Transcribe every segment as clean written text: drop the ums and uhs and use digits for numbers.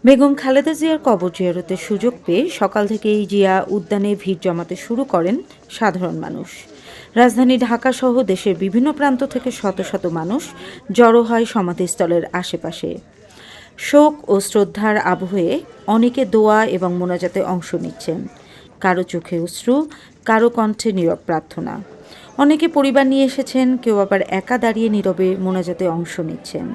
বেগম খালেদা জিয়ার কবর জিয়ারতের সুযোগ পেয়ে সকাল থেকেই জিয়া উদ্যানে ভিড় জমাতে শুরু করেন সাধারণ মানুষ। রাজধানী ঢাকাসহ দেশের বিভিন্ন প্রান্ত থেকে শত শত মানুষ জড়ো হয় সমাধিস্থলের আশেপাশে। শোক ও শ্রদ্ধার আবহে অনেকে দোয়া এবং মোনাজাতে অংশ নিচ্ছেন। কারো চোখে অশ্রু, কারো কণ্ঠে নীরব প্রার্থনা। অনেকে পরিবার নিয়ে এসেছেন, কেউ আবার একা দাঁড়িয়ে নীরবে মোনাজাতে অংশ নিচ্ছেন।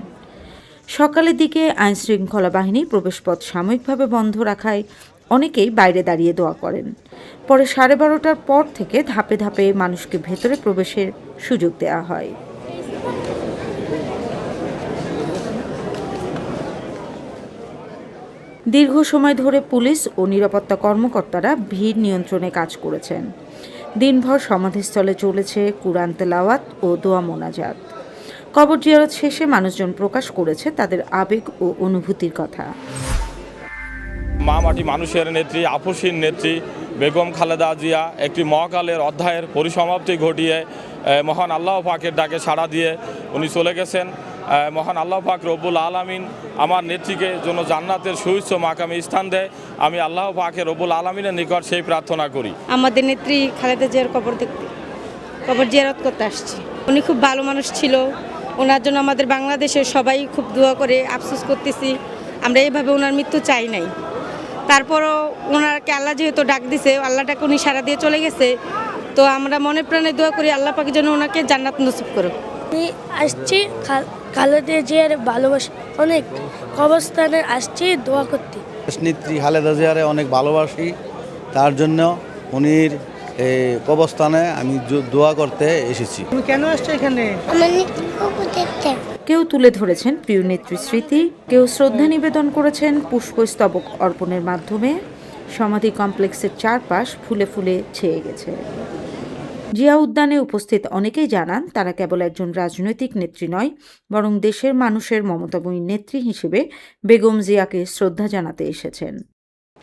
সকালের দিকে আইনশৃঙ্খলা বাহিনী প্রবেশপথ সাময়িকভাবে বন্ধ রাখায় অনেকেই বাইরে দাঁড়িয়ে দোয়া করেন। পরে 12:30টার পর থেকে ধাপে ধাপে মানুষকে ভেতরে প্রবেশের সুযোগ দেওয়া হয়। দীর্ঘ সময় ধরে পুলিশ ও নিরাপত্তা কর্মকর্তারা ভিড় নিয়ন্ত্রণে কাজ করেছেন। দিনভর সমাধিস্থলে চলেছে কুরআন তেলাওয়াত ও দোয়া মোনাজাত। কবর জিয়ারত শেষে মানুষজন প্রকাশ করেছে তাদের আবেগ ও অনুভূতির কথা। মা মাটি মানুষের নেত্রী, আপসীর নেত্রী বেগম খালেদা জিয়া একটি মহাকালের অধ্যায়ের পরিসমাপ্তি ঘটিয়ে মহান আল্লাহ পাকের ডাকে সাড়া দিয়ে উনি চলে গেছেন। মহান আল্লাহ পাক রব্বুল আলামিন আমার নেত্রীকে জন্য জান্নাতের সুউচ্চ মাকামে স্থান দেয়। আমি আল্লাহ পাকের রব্বুল আলামিনের নিকট সেই প্রার্থনা করি। আমাদের নেত্রী খালেদা জিয়ার কবর জিয়ারত করতে আসছি। উনি খুব ভালো মানুষ ছিল। ওনার জন্য আমাদের বাংলাদেশের সবাই খুব দোয়া করে আফসোস করতেছি। আমরা এইভাবে ওনার মৃত্যু চাই নাই। তারপরও ওনাকে আল্লাহ যেহেতু ডাক দিছে, আল্লাহটাকে উনি সারা দিয়ে চলে গেছে, তো আমরা মনে প্রাণে দোয়া করি আল্লাহ পাকের জন্য ওনাকে জান্নাত নসিব করুক। আমি আসছি খালেদা জিয়ার ভালোবাসা অনেক, কবরস্থানে আসছি দোয়া করতে। নেত্রী খালেদা জিয়ারে অনেক ভালোবাসি, তার জন্য উনির কবরস্থানে আমি দোয়া করতে এসেছি। তুমি কেন আসছো এখানে? কেউ তুলে ধরেছেন প্রিয় নেত্রীর স্মৃতি, কেউ শ্রদ্ধা নিবেদন করেছেন পুষ্পস্তবক অর্পণের মাধ্যমে। সমাধি কমপ্লেক্সের চারপাশ ফুলে ফুলে ছেয়ে গেছে। জিয়া উদ্যানে উপস্থিত অনেকেই জানান তারা কেবল একজন রাজনৈতিক নেত্রী নয়, বরং দেশের মানুষের মমতাময়ী নেত্রী হিসেবে বেগম জিয়াকে শ্রদ্ধা জানাতে এসেছেন।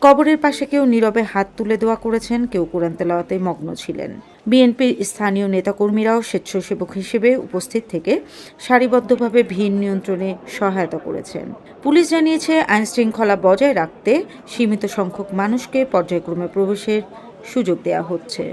কবরের পাশে কেউ নীরবে হাত তুলে দোয়া করেছেন, কেউ কোরআন তেলাওয়াতে মগ্ন ছিলেন। বিএনপির স্থানীয় নেতাকর্মীরাও স্বেচ্ছাসেবক হিসেবে উপস্থিত থেকে সারিবদ্ধভাবে ভিড় নিয়ন্ত্রণে সহায়তা করেছেন। পুলিশ জানিয়েছে আইনশৃঙ্খলা বজায় রাখতে সীমিত সংখ্যক মানুষকে পর্যায়ক্রমে প্রবেশের সুযোগ দেওয়া হচ্ছে।